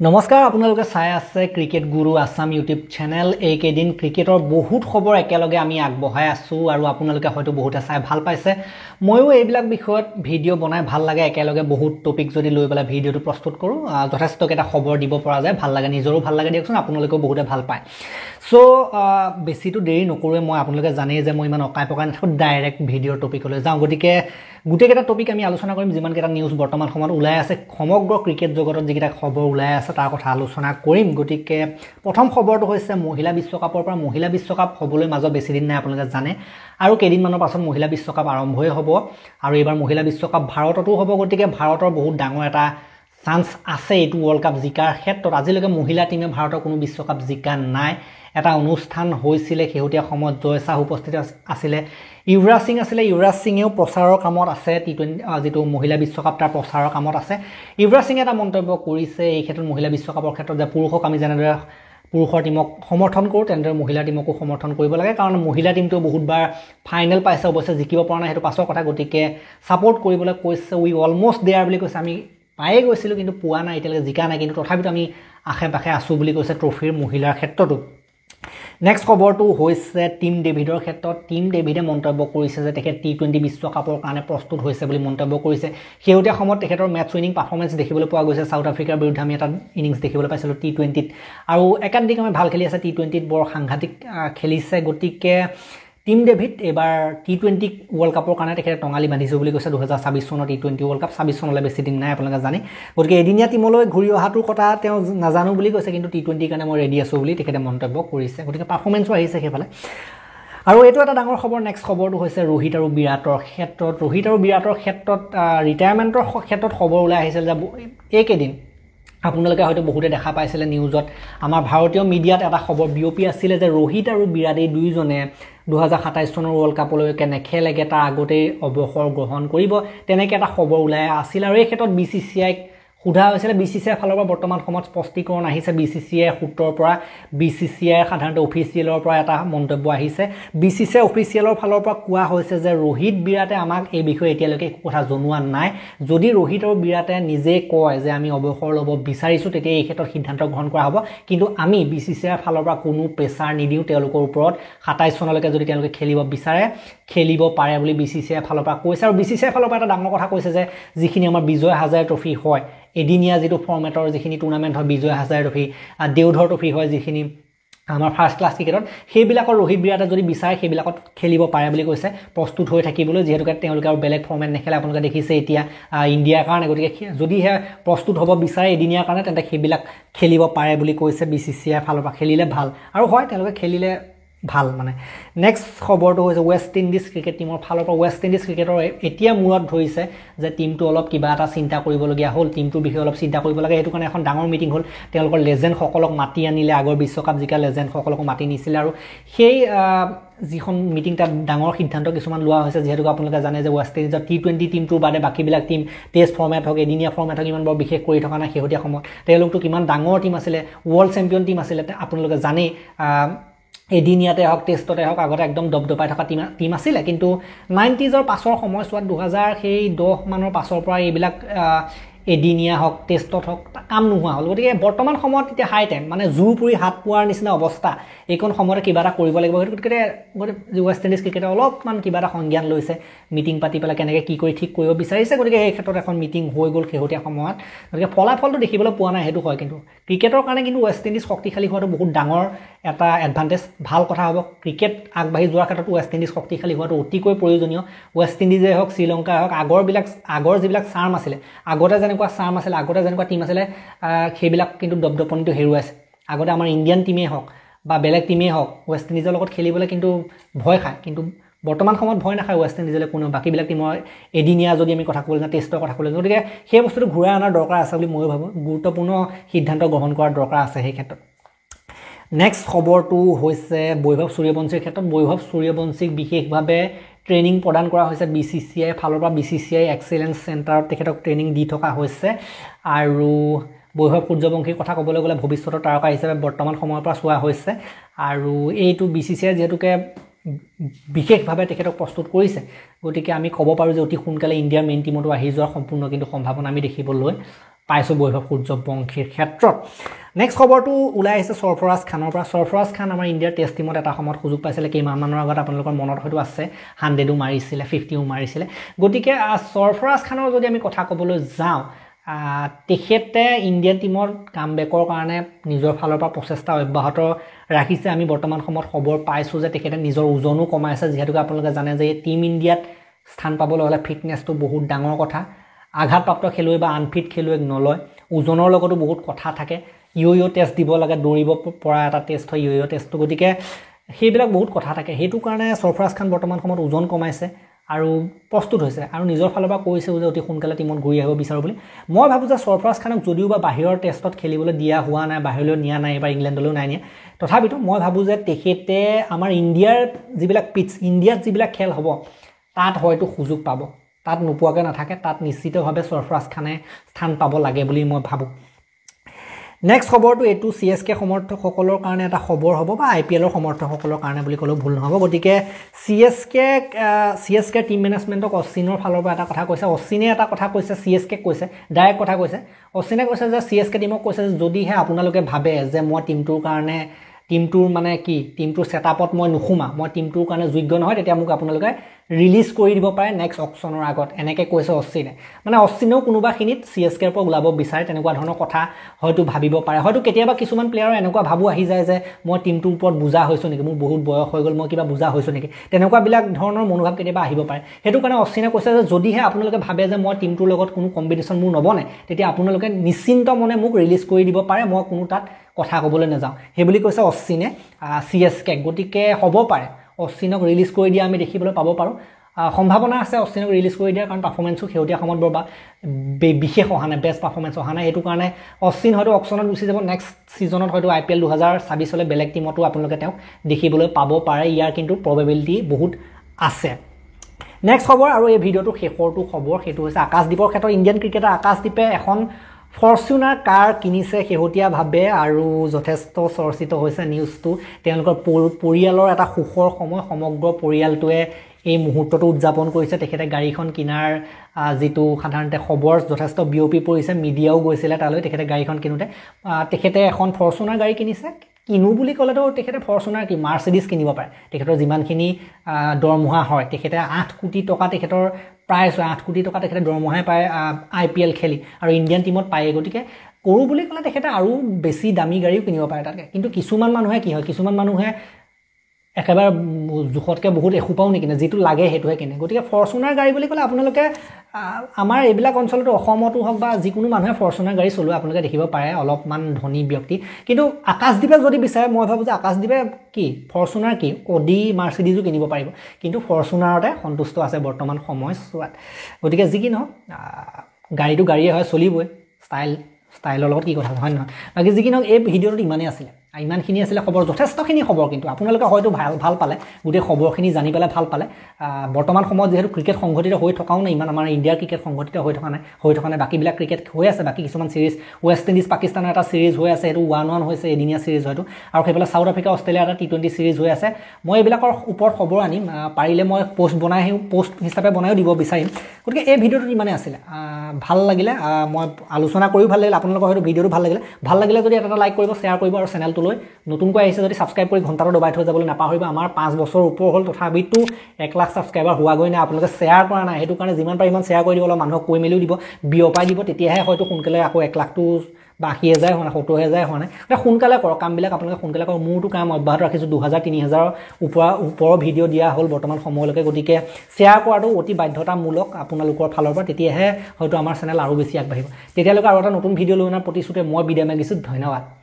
নমস্কাৰ আপোনালোকে চাই আছে ক্ৰিকেট গুৰু আসাম ইউটিউব চেনেল এইকেদিন ক্ৰিকেটৰ বহুত খবৰ একেলগে আমি আগবঢ়াই আছো আৰু আপোনালোকে হয়তো বহুতে চাই ভাল পাইছে ময়ো এইবিলাক বিষয়ত ভিডিও বনাই ভাল লাগে একেলগে বহুত টপিক যদি লৈ পেলাই ভিডিওটো প্ৰস্তুত কৰো যথেষ্ট কেটা খবৰ দিব পৰা যায় ভাল লাগে নিজৰো ভাল লাগে দিয়কচোন আপোনালোকেও বহুতে ভাল পায় সো বেছিটো দেৰি নকৰোৱে মই আপোনালোকে জানেই যে মই ইমান অকাই পকাই নাথাকো ডাইৰেক্ট ভিডিওৰ টপিকলৈ যাওঁ গতিকে গুটেকেটা টপিক আমি আলোচনা কৰিম যিমান কেটা নিউজ বৰ্তমান সময়ত ওলাই আছে সমগ্ৰ ক্ৰিকেট জগতত যিকেটা খবৰ ওলাই আছে তাৰ কথা আলোচনা কৰিম গতিকে প্ৰথম খবৰটো হৈছে মহিলা বিশ্বকাপৰ পৰা মহিলা বিশ্বকাপ হ'বলৈ মাজত বেছি দিন নাই আপোনালোকে জানে আৰু কেইদিন মানৰ পাছত মহিলা বিশ্বকাপ আৰম্ভই হ'ব আৰু এবাৰ মহিলা বিশ্বকাপ ভাৰততো হ'ব গতিকে ভাৰতৰ বহুত ডাঙৰ এটা চান্স আছে এটো ওয়াৰ্ল্ড কাপ জিকাৰ ক্ষেত্ৰত আজিলৈকে মহিলা টিমে ভাৰতৰ কোনো বিশ্বকাপ জিকা নাই এটা অনুষ্ঠান হৈছিল হেউটিয়া সময়ত জয় শাহ উপস্থিত আছিল ইউৱৰাজ সিং আছিল ইউৱৰাজ সিংেও প্ৰচাৰৰ কামত আছে টি20 যেটো মহিলা বিশ্বকাপ তাৰ প্ৰচাৰৰ কামত আছে ইউৱৰাজ সিং এটা মন্তব্য কৰিছে এই ক্ষেত্ৰত মহিলা বিশ্বকাপৰ ক্ষেত্ৰত যে পুৰুষক আমি যেনেদৰে পুৰুষৰ টিমক সমৰ্থন কৰো তেনেদৰে মহিলা টিমকো সমৰ্থন কৰিব লাগে কাৰণ মহিলা টিমটো বহুতবাৰ ফাইনেল পাইছে অৱশ্যে জিকিব পৰা নাই হেতু পাছৰ কথা গতিকে সাপোৰ্ট কৰিবলৈ কৈছে উই অলমোস্ট দেয়াৰ বুলি কৈছে আমি পায়ে গৈছিলো কিন্তু পোৱা নাই এতিয়ালৈকে জিকা নাই কিন্তু তথাপিতো আমি আখে পাখে আছো বুলি কৈছে ট্ৰফিৰ মহিলাৰ ক্ষেত্ৰটো নেক্সট খবৰটো হৈছে টিম ডেভিডৰ ক্ষেত্ৰত টিম ডেভিডে মন্তব্য কৰিছে যে তেখেত টি20 বিশ্বকাপৰ কাৰণে প্ৰস্তুত হৈছে বুলি মন্তব্য কৰিছে হেউটিয়া সময়ত তেখেতৰ মেচ উইনিং পাৰফৰমেন্স দেখিবলৈ পোৱা গৈছে সাউথ আফ্ৰিকাৰ বিৰুদ্ধে আমি এটা ইনিংস দেখিবলৈ পাইছিলো টি20ত আৰু একাধিক আমি ভাল খেলি আছে টি20ত বৰ সাংঘাতিক খেলিছে গতিকে টিম ডেভিড এবাৰ টি20 ওয়াৰ্ল্ড কাপৰ কাৰণে তেখেতে টঙালি বান্ধিছে বুলি কৈছে 2026 চনৰ টি20 ওয়াৰ্ল্ড কাপ 26 চনলৈ বেছি দিন নাই আপোনালোকে জানে গতিকে এদিনীয়া টিমলৈ ঘূৰি অহাটোৰ কথা তেওঁ নাজানো বুলি কৈছে কিন্তু টি20 কাৰণে মই ৰেডি আছো বুলি তেখেতে মন্তব্য কৰিছে গতিকে পাৰফৰমেন্সও আহিছে হেফালে আৰু এটো এটা ডাঙৰ খবৰ নেক্সট খবৰটো হৈছে ৰোহিত আৰু বিৰাটৰ ক্ষেত্ৰত ৰিটায়াৰমেন্টৰ ক্ষেত্ৰত খবৰ ওলাই আহিছিল যে এইকেদিন আপোনালোকে হয়তো বহুতে দেখা পাইছিল নিউজত আমাৰ ভাৰতীয় মিডিয়াত এটা খবৰ বিওপি আছিল যে ৰোহিত আৰু বিৰাট এই দুইজনে 2027 চনৰ ওয়াৰ্ল্ড কাপলৈকে নেখেলেগে তাৰ আগতে অৱসৰ গ্ৰহণ কৰিব তেনেকৈ এটা খবৰ ওলাই আছিল আৰু এই ক্ষেত্ৰত বিসিসিআই খুধা হৈছিল বিসিসিআই ফালৰ পৰা বৰ্তমান সময়ত স্পষ্টীকৰণ আহিছে বিসিসিআই সূত্ৰৰ পৰা বিসিসিআই সাধাৰণতে অফিচিয়েলৰ পৰা এটা মন্তব্য আহিছে বিসিসিআই অফিচিয়েলৰ ফালৰ পৰা কোৱা হৈছে যে ৰোহিত বিৰাটে আমাক এই বিষয়ে এতিয়ালৈকে কথা জনোৱা নাই যদি ৰোহিত আৰু বিৰাটে নিজে কয় যে আমি অৱসৰ ল'ব বিচাৰিছো তেতিয়া এই ক্ষেত্ৰত সিদ্ধান্ত গ্ৰহণ কৰা হ'ব কিন্তু আমি বিসিসিআইৰ ফালৰ পৰা কোনো প্ৰেছাৰ নিদিও তেওঁলোকৰ ওপৰত 27 চনলৈকে যদি তেওঁলোকে খেলিব বিচাৰে খেলিব পাৰে বুলি বিসিসিআইৰ ফালৰ পৰা কৈছে আৰু বিসিসিআইৰ ফালৰ পৰা এটা ডাঙৰ কথা কৈছে যে যিখিনি আমাৰ বিজয় হাজাৰে ট্ৰফি হয় এদিনীয়া যেটো ফৰ্মেটৰ যিখিনি টুৰ্নামেন্ট হয় বিজয় হাজাৰে ট্ৰফি দেউধৰ ট্ৰফি হয় যিখিনি আমাৰ ফাৰ্ষ্ট ক্লাছ ক্ৰিকেটত সেইবিলাকৰ ৰোহিত বিৰাটে যদি বিচাৰে সেইবিলাকত খেলিব পাৰে বুলি কৈছে প্ৰস্তুত হৈ থাকিবলৈ যেহেতু তেওঁলোকে আৰু বেলেগ ফৰ্মেট নেখেলে আপোনালোকে দেখিছে এতিয়া ইণ্ডিয়াৰ কাৰণে গতিকে যদিহে প্ৰস্তুত হ'ব বিচাৰে এদিনীয়াৰ কাৰণে তেন্তে সেইবিলাক খেলিব পাৰে বুলি কৈছে বিসিসিআইৰ ফালৰ পৰা খেলিলে ভাল আৰু হয় তেওঁলোকে খেলিলে ভাল মানে নেক্সট খবৰটো হৈছে ওয়েষ্ট ইণ্ডিজ ক্ৰিকেট টিমৰ ফালৰ পৰা ওয়েষ্ট ইণ্ডিজ ক্ৰিকেটৰ এতিয়া মূৰত ধৰিছে যে টিমটো অলপ কিবা এটা চিন্তা কৰিবলগীয়া হ'ল টিমটোৰ বিষয়ে অলপ চিন্তা কৰিব লাগে এটো কাৰণে এখন ডাঙৰ মিটিং হ'ল তেওঁলোকৰ লেজেণ্ড সকলক মাতি আনিলে আগৰ বিশ্বকাপ জিকা লেজেণ্ড সকলক মাতি নিছিলে আৰু সেই যিখন মিটিং তাত ডাঙৰ সিদ্ধান্ত কিছুমান লোৱা হৈছে যেহেতু আপোনালোকে জানে যে ওয়েষ্ট ইণ্ডিজৰ টি20 টিমটোৰ বাদে বাকিবিলাক টিম টেষ্ট ফৰ্মেট হওক এদিনীয়া ফৰ্মেট হওক ইমান বৰ বিশেষ কৰি থকা নাই হেউটিয়া সময়ত তেওঁলোকটো কিমান ডাঙৰ টিম আছিলে ওয়াৰ্ল্ড চেম্পিয়ন টিম আছিলে আপোনালোকে জানে এদিনীয়াতে হওক টেষ্টতে হওক আগতে একদম দবদবাই থকা টিম আছিল কিন্তু 90sৰ পাছৰ সময়ছোৱাত 2010 মানৰ পাছৰ পৰা এইবিলাক এদিনীয়া হওক টেষ্টত হওক কাম নোহোৱা হ'ল গতিকে বৰ্তমান সময়ত এতিয়া হাই টাইম মানে জুপুৰি হাত পোৱাৰ নিচিনা অৱস্থা এইকণ সময়তে কিবা এটা কৰিব লাগিব গতিকে ওয়েষ্ট ইণ্ডিজ ক্ৰিকেটে অলপমান কিবা এটা সংজ্ঞান লৈছে মিটিং পাতি পেলাই কেনেকৈ কি কৰি ঠিক কৰিব বিচাৰিছে গতিকে এই ক্ষেত্ৰত এখন মিটিং হৈ গ'ল শেহতীয়া সময়ত গতিকে ফলাফলটো দেখিবলৈ পোৱা নাই সেইটো হয় কিন্তু ক্ৰিকেটৰ কাৰণে কিন্তু ওয়েষ্ট ইণ্ডিজ শক্তিশালী হোৱাটো বহুত ডাঙৰ এটা এডভান্টেজ ভাল কথা হ'ব ক্ৰিকেট আগবাঢ়ি যোৱাৰ ক্ষেত্ৰত ওয়েষ্ট ইণ্ডিজ শক্তিশালী হোৱাটো অতিকৈ প্ৰয়োজনীয় ওয়েষ্ট ইণ্ডিজে হওক শ্ৰীলংকা হওক আগৰ যিবিলাক চাৰ্ম আছিলে আগতে যেনেকুৱা চাৰ্ম আছিলে আগতে যেনেকুৱা টিম আছিলে সেইবিলাক কিন্তু দবদপনিটো হেৰুৱাইছে আগতে আমাৰ ইণ্ডিয়ান টিমেই হওক বা বেলেগ টিমেই হওক ওয়েষ্ট ইণ্ডিজৰ লগত খেলিবলৈ কিন্তু ভয় খায় কিন্তু বৰ্তমান সময়ত ভয় নাখায় ওয়েষ্ট ইণ্ডিজলৈ কোনো বাকিবিলাক টিমৰ এদিনীয়া যদি আমি কথা ক'বলৈ যাওঁ টেষ্টৰ কথা ক'বলৈ গতিকে সেই বস্তুটো ঘূৰাই অনাৰ দৰকাৰ আছে বুলি মই ভাবোঁ গুৰুত্বপূৰ্ণ সিদ্ধান্ত গ্ৰহণ কৰাৰ দৰকাৰ আছে সেই ক্ষেত্ৰত নেক্সট খবৰটো হৈছে বৈভৱ সূৰ্যবংশীৰ ক্ষেত্ৰত বৈভৱ সূৰ্যবংশীক বিশেষভাৱে ট্ৰেইনিং প্ৰদান কৰা হৈছে বিসিসিআই ফালৰ পৰা বিসিসিআই এক্সেলেন্স চেণ্টাৰত তেখেতক ট্ৰেইনিং দি থকা হৈছে আৰু বৈভৱ সূৰ্যবংশীৰ কথা ক'বলৈ গ'লে ভৱিষ্যতৰ তাৰকা হিচাপে বৰ্তমান সময়ৰ পৰা চোৱা হৈছে আৰু এইটো বিসিসিআই যেহেতুকে বিশেষভাৱে তেখেতক প্ৰস্তুত কৰিছে গতিকে আমি ক'ব পাৰোঁ যে অতি সোনকালে ইণ্ডিয়াৰ মেইন টিমতো আহি যোৱাৰ সম্পূৰ্ণ কিন্তু সম্ভাৱনা আমি দেখিবলৈ পাইছোঁ বৈভৱ সূৰ্যবংশীৰ ক্ষেত্ৰত নেক্সট খবৰটো ওলাই আহিছে সৰফৰাজ খানৰ পৰা সৰফৰাজ খান আমাৰ ইণ্ডিয়াৰ টেষ্ট টিমত এটা সময়ত সুযোগ পাইছিলে কেইমাহমানৰ আগত আপোনালোকৰ মনত হয়তো আছে 100ও মাৰিছিলে 50ও মাৰিছিলে গতিকে সৰফৰাজ খানৰ যদি আমি কথা ক'বলৈ যাওঁ তেখেতে ইণ্ডিয়ান টিমৰ কামবেকৰ কাৰণে নিজৰ ফালৰ পৰা প্ৰচেষ্টা অব্যাহত ৰাখিছে আমি বৰ্তমান সময়ত খবৰ পাইছোঁ যে তেখেতে নিজৰ ওজনো কমাইছে যিহেতুকে আপোনালোকে জানে যে টিম ইণ্ডিয়াত স্থান পাবলৈ হ'লে ফিটনেছটো বহুত ডাঙৰ কথা আঘাতপ্ৰাপ্ত খেলুৱৈ বা আনফিট খেলুৱৈক নলয় ওজনৰ লগতো বহুত কথা থাকে ইয়ো টেষ্ট দিব লাগে দৌৰিব পৰা এটা টেষ্ট হয় ইয়ো টেষ্টটো গতিকে সেইবিলাক বহুত কথা থাকে সেইটো কাৰণে সৰফৰাজ খান বৰ্তমান সময়ত ওজন কমাইছে আৰু প্ৰস্তুত হৈছে আৰু নিজৰ ফালৰ পৰা কৈছে যে অতি সোনকালে টিমত ঘূৰি আহিব বিচাৰো বুলি মই ভাবো যে সৰফৰাজ খানক যদিও বা বাহিৰৰ টেষ্টত খেলিবলৈ দিয়া হোৱা নাই বাহিৰলৈ নিয়া নাই এবাৰ ইংলেণ্ডলৈও নাই নিয়া তথাপিতো মই ভাবো যে তেখেতে আমাৰ ইণ্ডিয়াৰ যিবিলাক পিটছ ইণ্ডিয়াত যিবিলাক খেল হ'ব তাত হয়তো সুযোগ পাব তাত নোপোৱাকৈ নাথাকে তাত নিশ্চিতভাৱে সৰফৰাজ খানে স্থান পাব লাগে বুলি মই ভাবো নেক্সট খবৰটো এইটো CSK সমৰ্থকসকলৰ কাৰণে এটা খবৰ হ'ব বা IPLৰ সমৰ্থকসকলৰ কাৰণে বুলি ক'লেও ভুল নহ'ব গতিকে CSK টিম মেনেজমেণ্টক অশ্বিনৰ ফালৰ পৰা এটা কথা কৈছে অশ্বিনে এটা কথা কৈছে CSK কৈছে ডাইৰেক্ট কথা কৈছে অশ্বিনে কৈছে যে CSK টিমক কৈছে যে যদিহে আপোনালোকে ভাবে যে মই টিমটোৰ কাৰণে টিমটোৰ মানে কি টিমটোৰ সেটআপত মই নুখুমা মই টিমটোৰ কাৰণে যোগ্য নহয় তেতিয়া মোক আপোনালোকে ৰিলিজ কৰি দিব পাৰে নেক্সট অকশ্যনৰ আগত এনেকৈ কৈছে অশ্বিনে মানে অশ্বিনেও কোনোবাখিনিত CSKৰ পৰা ওলাব বিচাৰে তেনেকুৱা ধৰণৰ কথা হয়তো ভাবিব পাৰে হয়তো কেতিয়াবা কিছুমান প্লেয়াৰৰ এনেকুৱা ভাবো আহি যায় যে মই টিমটোৰ ওপৰত বুজা হৈছোঁ নেকি মোৰ বহুত বয়স হৈ গ'ল মই কিবা বুজা হৈছোঁ নেকি তেনেকুৱাবিলাক ধৰণৰ মনোভাৱ কেতিয়াবা আহিব পাৰে সেইটো কাৰণে অশ্বিনে কৈছে যে যদিহে আপোনালোকে ভাবে যে মই টিমটোৰ লগত কোনো কম্পিটিশ্যন মোৰ নবনে তেতিয়া আপোনালোকে নিশ্চিন্ত মনে মোক ৰিলিজ কৰি দিব পাৰে মই কোনো তাত কথা ক'বলৈ নাযাওঁ সেই বুলি কৈছে অশ্বিনে CSK গতিকে হ'ব পাৰে অশ্বিনক ৰিলিজ কৰি দিয়া আমি দেখিবলৈ পাব পাৰোঁ সম্ভাৱনা আছে অশ্বিনক ৰিলিজ কৰি দিয়াৰ কাৰণ পাৰফৰ্মেন্সো সেউতীয়া সময়ত বৰ বিশেষ অহা নাই বেষ্ট পাৰফৰ্মেন্স অহা নাই সেইটো কাৰণে অশ্বিন হয়তো অকশ্যনত গুচি যাব নেক্সট ছিজনত হয়তো IPL 2026 বেলেগ টিমতো আপোনালোকে তেওঁক দেখিবলৈ পাব পাৰে ইয়াৰ কিন্তু প্ৰবেবিলিটি বহুত আছে নেক্সট খবৰ আৰু এই ভিডিঅ'টোৰ শেষৰটো খবৰ সেইটো হৈছে আকাশদ্বীপৰ ক্ষেত্ৰত ইণ্ডিয়ান ক্ৰিকেটাৰ আকাশদ্বীপে এখন ফৰচুনাৰ কাৰ কিনিছে শেহতীয়াভাৱে আৰু যথেষ্ট চৰ্চিত হৈছে নিউজটো তেওঁলোকৰ পৰিয়ালৰ এটা সুখৰ সময় সমগ্ৰ পৰিয়ালটোৱে এই মুহূৰ্তটো উদযাপন কৰিছে তেখেতে গাড়ীখন কিনাৰ যেটো সাধাৰণতে খবৰ যথেষ্ট বিয়পি পৰিছে মিডিয়াও গৈছিলে তালৈ তেখেতে গাড়ীখন কিনোতে তেখেতে এখন ফৰচুনাৰ গাড়ী কিনিছে কিনো বুলি ক'লেতো তেখেতে ফৰচুনাৰ কি মাৰ্চিডিজ কিনিব পাৰে তেখেতৰ যিমানখিনি দৰমহা হয় তেখেতে 8 কোটি টকা তেখেতৰ প্ৰাইচ 8 কোটি টকা তেখেতে দৰমহাই পায় IPL খেলি আৰু ইণ্ডিয়ান টিমত পায় গতিকে কৰো বুলি ক'লে তেখেতে আৰু বেছি দামী গাড়ীও কিনিব পাৰে তাতকে কিন্তু কিছুমান মানুহে কি হয় কিছুমান মানুহে একেবাৰে জুখতকৈ বহুত এখুপাও নিকিনে যেটো লাগে হেতুহে কিনে গতিকে ফৰচুনাৰ গাড়ী বুলি ক'লে আপোনালোকে আমাৰ এইবিলাক অঞ্চলতো অসমতো হওক বা যিকোনো মানুহে ফৰচুনাৰ গাড়ী চলোৱা আপোনালোকে দেখিব পাৰে অলপমান ধনী ব্যক্তি কিন্তু আকাশদ্বীপে যদি বিচাৰে মই ভাবো যে আকাশদ্বীপে কি ফৰচুনাৰ কি অডি মাৰ্চিডিজো কিনিব পাৰিব কিন্তু ফৰচুনাৰতে সন্তুষ্ট আছে বৰ্তমান সময়ছোৱাত গতিকে যি কি নহওক গাড়ীটো গাড়ীয়ে হয় চলিবই ষ্টাইলৰ লগত কি কথা হয় নহয় বাকি যি কি নহওক এই ভিডিঅ'টো ইমানেই আছিলে ইমানখিনি আছিলে খবৰ যথেষ্টখিনি খবৰ কিন্তু আপোনালোকে হয়তো ভাল পালে গোটেই খবৰখিনি জানি পেলাই ভাল পালে বৰ্তমান সময়ত যেহেতু ক্ৰিকেট সংঘটিত হৈ থকাও নাই ইমান আমাৰ ইণ্ডিয়াৰ ক্ৰিকেট সংঘটিত হৈ থকা নাই বাকীবিলাক ক্ৰিকেট হৈ আছে বাকী কিছুমান সিৰিজ ৱেষ্ট ইণ্ডিজ পাকিস্তানৰ এটা সিৰিজ হৈ আছে এইটো 1-1 হৈছে এদিনীয়া সিৰিজ হয়তো আৰু সেইফালে সাউথ আফ্ৰিকা অষ্ট্ৰেলিয়া এটা T20 সিৰিজ হৈ আছে মই এইবিলাকৰ ওপৰত খবৰ আনিম পাৰিলে মই পোষ্ট হিচাপে বনাইও দিব বিচাৰিম গতিকে এই ভিডিঅ'টো ইমানেই আছিলে ভাল লাগিলে মই আলোচনা কৰিও ভাল লাগিলে আপোনালোকৰ হয়তো ভিডিঅ'টো ভাল লাগিলে যদি এটা লাইক কৰিব শ্বেয়াৰ কৰিব আৰু চেনেলটো নতুনকৈ আহিছে যদি সাবস্ক্ৰাইব কৰি ঘণ্টাটো দবাই থৈ যাবলৈ নাপাহৰিব আমাৰ 5 বছৰ ওপৰ হ'ল তথাপিতো 1 লাখ সাবস্ক্ৰাইবাৰ হোৱাগৈ নাই আপোনালোকে শ্বেয়াৰ কৰা নাই সেইটো কাৰণে যিমান পাৰে ইমান শ্বেয়াৰ কৰি দিব অলপ মানুহক কৈ মেলিও দিব বিয়পাই দিব তেতিয়াহে হয়তো সোনকালে আকৌ 1 লাখটো বা 80,000 হোৱা নাই 70,000 হোৱা নাই সোনকালে কৰক কামবিলাক আপোনালোকে সোনকালে কৰক মোৰটো কাম অব্যাহত ৰাখিছোঁ 2000-3000 ওপৰৰ ভিডিঅ' দিয়া হ'ল বৰ্তমান সময়লৈকে গতিকে শ্বেয়াৰ কৰাটো অতি বাধ্যতামূলক আপোনালোকৰ ফালৰ পৰা তেতিয়াহে হয়তো আমাৰ চেনেল আৰু বেছি আগবাঢ়িব তেতিয়ালৈকে আৰু এটা নতুন ভিডিঅ' লৈ অনাৰ প্ৰতিশ্ৰুতিৰে মই বিদায় মাগিছোঁ ধন্যবাদ